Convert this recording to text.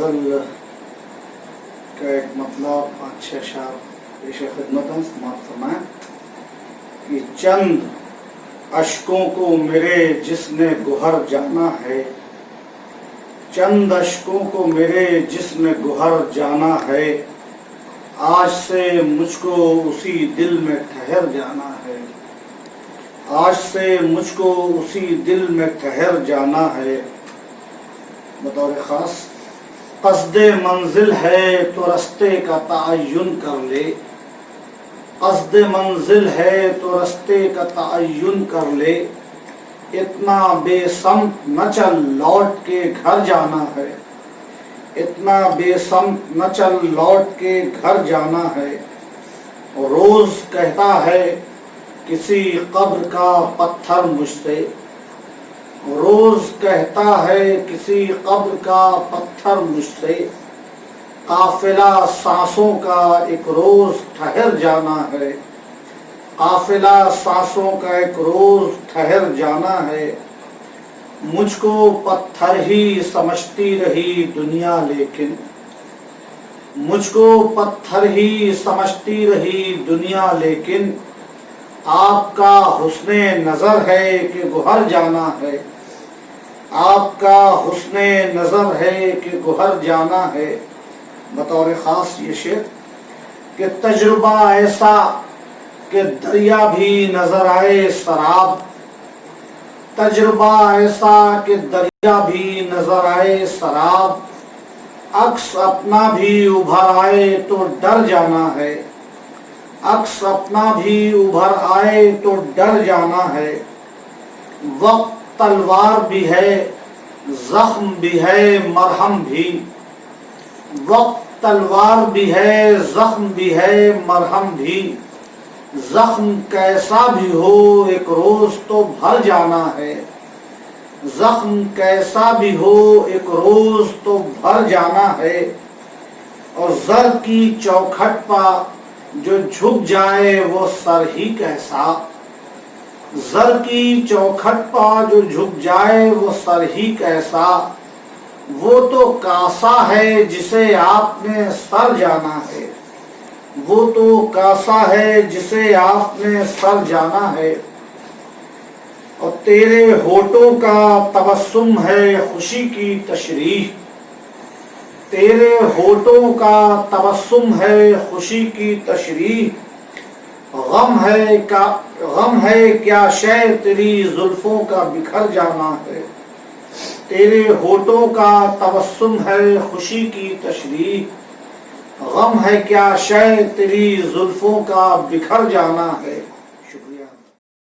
غزل کا ایک مطلب 5-6 اشعار پیش خدمت ہیں، سماعت فرمائیں کہ چند اشکوں کو میرے جس نے گوہر جانا ہے، چند اشکوں کو میرے جس نے گوہر جانا ہے، آج سے مجھ کو اسی دل میں ٹھہر جانا ہے، آج سے مجھ کو اسی دل میں ٹھہر جانا ہے۔ بطور خاص قصد منزل ہے تو رستے کا تعین کر لے، قصد منزل ہے تو رستے کا تعین کر لے، اتنا بے سمت نہ چل لوٹ کے گھر جانا ہے، اتنا بے سمت نہ چل لوٹ کے گھر جانا ہے۔ روز کہتا ہے کسی قبر کا پتھر مجھ سے، روز کہتا ہے کسی قبر کا پتھر مجھ سے، قافلہ سانسوں کا ایک روز ٹھہر جانا ہے، قافلہ سانسوں کا ایک روز ٹھہر جانا ہے۔ مجھ کو پتھر ہی سمجھتی رہی دنیا لیکن، مجھ کو پتھر ہی سمجھتی رہی دنیا لیکن، آپ کا حسن نظر ہے کہ گوہر جانا ہے، آپ کا حسن نظر ہے کہ گوہر جانا ہے۔ بطور خاص یہ شعر کہ تجربہ ایسا کہ دریا بھی نظر آئے سراب، تجربہ ایسا کہ دریا بھی نظر آئے سراب، عکس اپنا بھی ابھر آئے تو ڈر جانا ہے، عکس اپنا بھی ابھر آئے تو ڈر جانا ہے۔ وقت تلوار بھی ہے، زخم بھی ہے، مرہم بھی، وقت تلوار بھی ہے، زخم بھی ہے، مرہم بھی، زخم کیسا بھی ہو ایک روز تو بھر جانا ہے، زخم کیسا بھی ہو ایک روز تو بھر جانا ہے۔ اور زر کی چوکھٹ پا جو جھک جائے وہ سر ہی کیسا، زر کی چوکھٹ پا جو جھک جائے وہ سر ہی کیسا، وہ تو کاسا ہے جسے آپ نے سر جانا ہے، وہ تو کاسا ہے جسے آپ نے سر جانا ہے۔ اور تیرے ہونٹوں کا تبسم ہے خوشی کی تشریح، تیرے ہونٹوں کا تبسم ہے خوشی کی تشریح، غم ہے کیا شے تیری زلفوں کا بکھر جانا ہے، تیرے ہونٹوں کا تبسم ہے خوشی کی تشریح، غم ہے کیا شے تیری زلفوں کا بکھر جانا ہے۔